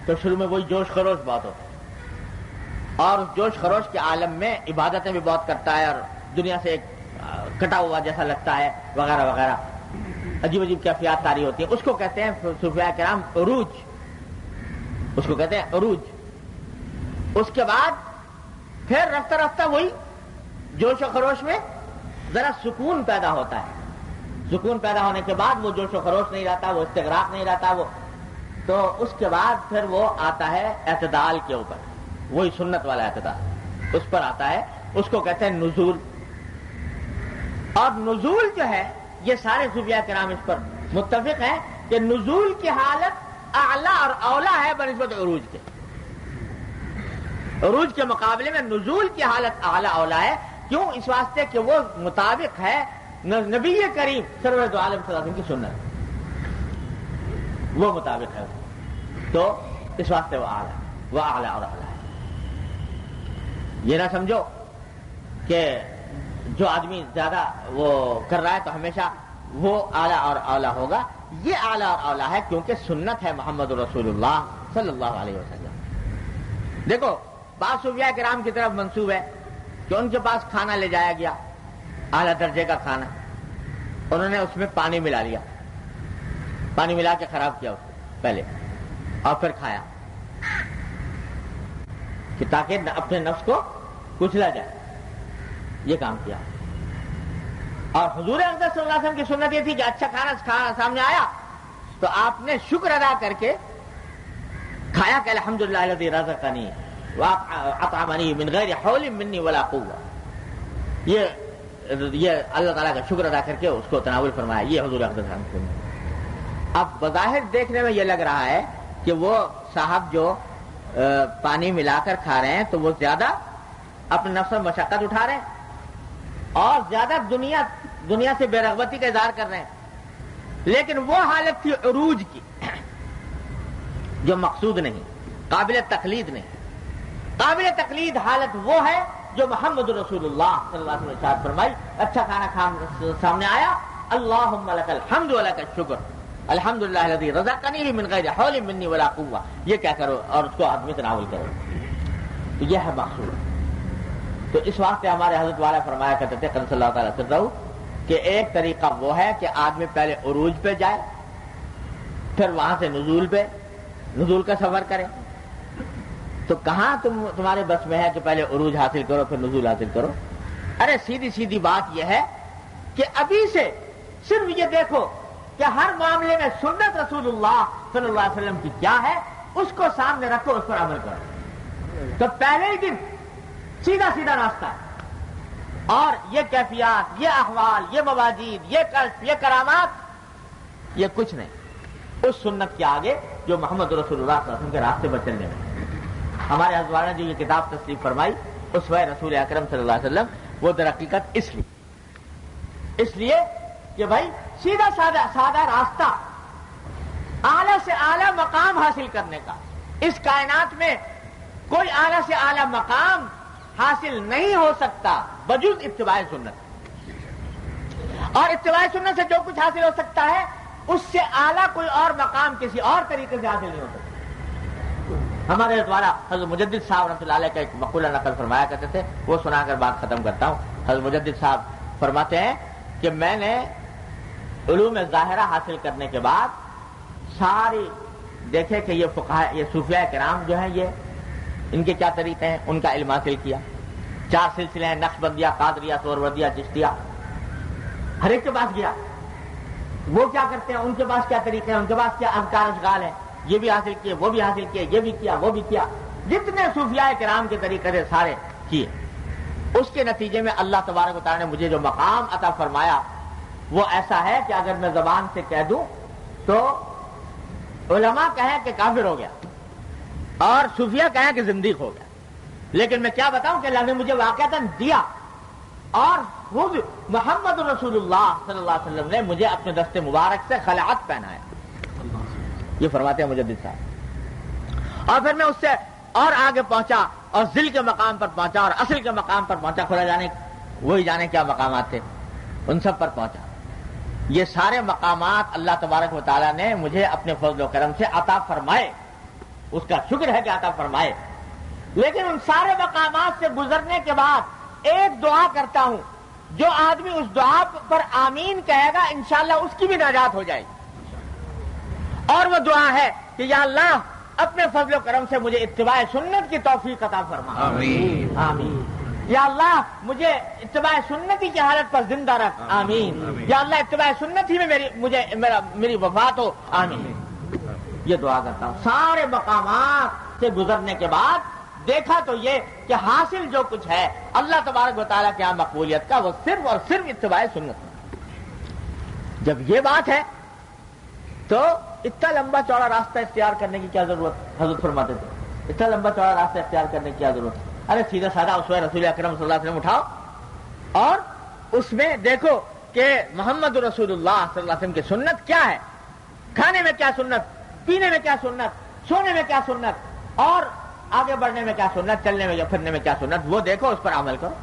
تو شروع میں وہی جوش خروش بہت ہوتا ہے اور اس جوش خروش کے عالم میں عبادتیں بھی بہت کرتا ہے اور دنیا سے ایک کٹا ہوا جیسا لگتا ہے وغیرہ وغیرہ، عجیب عجیب کیفیات طاری ہوتی ہے. اس کو کہتے ہیں صوفیاء کرام عروج، اس کو کہتے ہیں عروج. اس کے بعد پھر رفتہ رفتہ وہی جوش و خروش میں ذرا سکون پیدا ہوتا ہے. سکون پیدا ہونے کے بعد وہ جوش و خروش نہیں رہتا، وہ استغراق نہیں رہتا، وہ تو اس کے بعد پھر وہ آتا ہے اعتدال کے اوپر، وہی سنت والا اعتدال اس پر آتا ہے. اس کو کہتے ہیں نزول. اور نزول جو ہے یہ سارے صوفیاء کرام اس پر متفق ہیں کہ نزول کی حالت اعلیٰ اور اولیٰ ہے بنسبت عروج کے. عروج کے مقابلے میں نزول کی حالت اعلیٰ اولیٰ ہے. کیوں؟ اس واسطے کہ وہ مطابق ہے نبی کریم سرور دو عالم صلی اللہ علیہ وسلم کی سنت، وہ مطابق ہے. تو اس واسطے وہ اعلیٰ اور اعلیٰ ہے. یہ نہ سمجھو کہ جو آدمی زیادہ وہ کر رہا ہے تو ہمیشہ وہ اعلیٰ اور اولیٰ ہوگا. یہ اعلیٰ اور اولیٰ ہے کیونکہ سنت ہے محمد رسول اللہ صلی اللہ علیہ وسلم. دیکھو بعض صوفیاء کرام کی طرف منسوب ہے کہ ان کے پاس کھانا لے جایا گیا، اعلیٰ درجے کا کھانا، انہوں نے اس میں پانی ملا لیا، پانی ملا کے خراب کیا اس کو پہلے اور پھر کھایا کہ تاکہ اپنے نفس کو کچلا جائے. یہ کام کیا. اور حضور اقدس صلی اللہ علیہ وسلم کی سنت یہ تھی کہ اچھا کھانا سامنے آیا تو آپ نے شکر ادا کر کے کھایا کہ الحمدللہ الذی رزقنی واطعمنی من غیر حول منی ولا قوة. یہ اللہ تعالیٰ کا شکر ادا کر کے اس کو تناول فرمایا. یہ حضور اقدس صلی اللہ علیہ وسلم. اب بظاہر دیکھنے میں یہ لگ رہا ہے کہ وہ صاحب جو پانی ملا کر کھا رہے ہیں تو وہ زیادہ اپنے نفس میں مشقت اٹھا رہے ہیں اور زیادہ دنیا سے بے رغبتی کا اظہار کر رہے ہیں. لیکن وہ حالت تھی عروج کی جو مقصود نہیں، قابل تقلید نہیں. قابل تقلید حالت وہ ہے جو محمد رسول اللہ صلی اللہ علیہ وسلم نے ارشاد فرمائی. اچھا کھانا سامنے آیا، اللہم لک الحمد ولک الشکر الحمدللہ الذی رزقنی من غیر حول منی ولا قوة. یہ کیا کرو اور اس کو آدمی تناول کرو. تو یہ ہے مقصود. تو تو اس واسطے ہمارے حضرت والا فرمایا کرتے تھے قدس اللہ تعالیٰ سرہ کہ ایک طریقہ وہ ہے کہ آدمی پہلے عروج پہ جائے، پھر وہاں سے نزول کا سفر کرے. تو کہاں تمہارے بس میں ہے کہ پہلے عروج حاصل کرو پھر نزول حاصل کرو؟ ارے سیدھی بات یہ ہے کہ ابھی سے صرف یہ دیکھو کہ ہر معاملے میں سنت رسول اللہ صلی اللہ علیہ وسلم کی کیا ہے، اس کو سامنے رکھو، اس پر عمل کرو. تو پہلے ہی دن سیدھا راستہ ہے. اور یہ کیفیات، یہ احوال، یہ مواجید، یہ کشف، یہ کرامات، یہ کچھ نہیں اس سنت کے آگے جو محمد رسول اللہ صلی اللہ علیہ وسلم کے راستے پر چلنے میں. ہمارے حضرات نے جو یہ کتاب تصنیف فرمائی اسوہ رسول اکرم صلی اللہ علیہ وسلم، وہ در حقیقت اس لیے کہ بھائی سیدھا سادہ راستہ اعلیٰ سے اعلیٰ مقام حاصل کرنے کا. اس کائنات میں کوئی اعلیٰ سے اعلیٰ مقام حاصل نہیں ہو سکتا بجز اتباع سنت. اور اتباع سنت سے جو کچھ حاصل ہو سکتا ہے اس سے اعلیٰ کوئی اور مقام کسی اور طریقے سے حاصل نہیں ہو سکتا. ہمارے دوارا حضرت مجدد صاحب رحمۃ اللہ علیہ کا ایک مقولہ نقل فرمایا کرتے تھے، وہ سنا کر بات ختم کرتا ہوں. حضرت مجدد صاحب فرماتے ہیں کہ میں نے علوم ظاہرہ حاصل کرنے کے بعد ساری دیکھے کہ یہ فقہاء، یہ صوفیاء کرام جو ہیں، یہ ان کے کیا طریقے ہیں، ان کا علم حاصل کیا. 4 سلسلے ہیں، نقشبندیہ، قادریہ، سہروردیہ، چشتیہ. ہر ایک کے پاس گیا، وہ کیا کرتے ہیں، ان کے پاس کیا طریقے ہیں، ان کے پاس کیا اذکار اشغال ہیں، یہ بھی حاصل کیے، وہ بھی حاصل کیے، یہ بھی کیا، وہ بھی کیا. جتنے صوفیاء کرام کے طریقے سے سارے کیے. اس کے نتیجے میں اللہ تبارک و تعالیٰ نے مجھے جو مقام عطا فرمایا وہ ایسا ہے کہ اگر میں زبان سے کہہ دوں تو علماء کہیں کہ کافر ہو گیا اور صوفیہ کہیں کہ زندیق ہو گیا. لیکن میں کیا بتاؤں کہ اللہ نے مجھے واقعتاً دیا، اور خود محمد رسول اللہ صلی اللہ علیہ وسلم نے مجھے اپنے دست مبارک سے خلعت پہنایا. یہ فرماتے ہیں مجدد صاحب. اور پھر میں اس سے اور آگے پہنچا اور ذل کے مقام پر پہنچا اور اصل کے مقام پر پہنچا. خدا جانے وہی جانے کیا مقامات تھے، ان سب پر پہنچا. یہ سارے مقامات اللہ تبارک و تعالیٰ نے مجھے اپنے فضل و کرم سے عطا فرمائے. اس کا شکر ہے کہ عطا فرمائے. لیکن ان سارے مقامات سے گزرنے کے بعد ایک دعا کرتا ہوں، جو آدمی اس دعا پر آمین کہے گا انشاءاللہ اس کی بھی نجات ہو جائے گی. اور وہ دعا ہے کہ یا اللہ اپنے فضل و کرم سے مجھے اتباع سنت کی توفیق عطا فرما. آمین آمین. یا اللہ مجھے اتباع سنتی کی حالت پر زندہ رکھ. آمین. یا اللہ اتباع سنت ہی میں میری وفات ہو. آمین. یہ دعا کرتا ہوں. سارے مقامات سے گزرنے کے بعد دیکھا تو یہ کہ حاصل جو کچھ ہے اللہ تبارک و تعالیٰ کے یہاں مقبولیت کا وہ صرف اور صرف اتباع سنت. جب یہ بات ہے تو اتنا لمبا چوڑا راستہ اختیار کرنے کی کیا ضرورت؟ حضرت فرماتے تھے اتنا لمبا چوڑا راستہ اختیار کرنے کی کیا ضرورت؟ ارے سیدھا سادہ اسوہ رسول اکرم صلی اللہ علیہ وسلم اٹھاؤ اور اس میں دیکھو کہ محمد رسول اللہ صلی اللہ علیہ وسلم کی سنت کیا ہے. کھانے میں کیا سنت، پینے میں کیا سنت، سونے میں کیا سنت، اور آگے بڑھنے میں کیا سنت، چلنے میں یا پھرنے میں کیا سنت، وہ دیکھو، اس پر عمل کرو.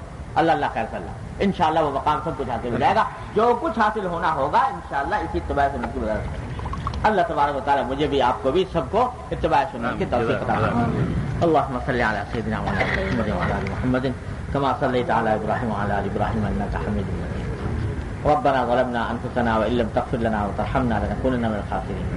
اللہ خیر صلی اللہ انشاءاللہ وہ مقام سب کچھ حاصل ہو جائے گا. جو کچھ حاصل ہونا ہوگا انشاءاللہ اسی اتباع سنت کی وجہ سے. اللہ تبارک و تعالیٰ مجھے بھی آپ کو بھی سب کو اتباع سنت کی توفیق عطا فرمائے. اللهم صل على سيدنا محمد وعلى ال محمد كما صليت على ابراهيم وعلى ال ابراهيم انك حميد مجيد. ربنا ظلمنا انفسنا وان لم تغفر لنا وترحمنا لنكونن من الخاسرين.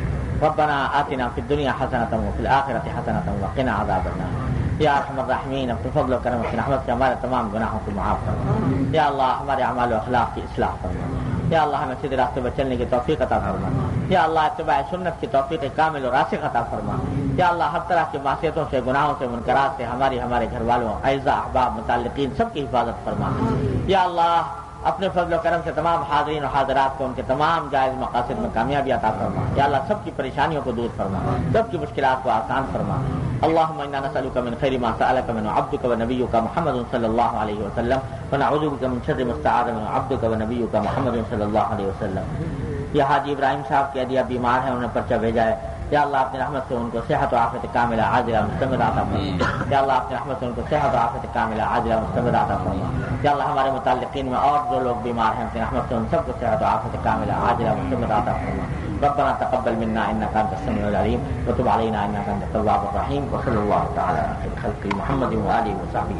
ربنا آتنا في الدنيا حسنة وفي الآخرة حسنة وقنا عذاب النار. یا ارحم الراحمین اپنے فضل و کرم کی رحمت سے ہمارے تمام گناہوں کو معاف فرما. یا اللہ ہمارے اعمال و اخلاق کی اصلاح فرما. یا اللہ ہمیں سیدھے راستے پر چلنے کی توفیق عطا فرما. یا اللہ اتباع سنت کی توفیق کامل و راسخ عطا فرما. یا اللہ ہر طرح کی معصیتوں سے، گناہوں سے، منکرات سے ہمارے گھر والوں، اعزاء، احباب، متعلقین سب کی حفاظت فرما. یا اللہ اپنے فضل و کرم سے تمام حاضرین و حاضرات کو ان کے تمام جائز مقاصد میں کامیابی عطا فرما. یا اللہ سب کی پریشانیوں کو دور فرما، سب کی مشکلات کو آسان فرما. اللهم انا نسألك من خير ما سألك منه عبدك ونبيك محمد صلى الله عليه وسلم ونعوذ بك من شر ما استعاذ منه عبدك ونبيك محمد صلى الله عليه وسلم. یہ حاجی ابراہیم صاحب کے ادیہ بیمار ہیں، انہیں پرچہ بھیجا ہے. یا اللہ اپنی رحمت سے ان کو صحت و عافیت کاملہ عاجلہ مستمرہ عطا فرما. یا اللہ اپنی رحمت سے ان کو صحت و عافیت کاملہ عاجلہ مستمرہ عطا فرما. یا اللہ ہمارے متعلقین میں اور جو لوگ بیمار ہیں اپنی رحمت سے ان سب کو صحت و عافیت کاملہ عاجلہ مستمرہ عطا فرما. ربنا تقبل منا انك انت السميع العليم وتب علينا انك انت التواب الرحيم. وصلى الله تعالى على خير خلق محمد وآله وصحبه.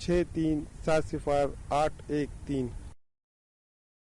63708113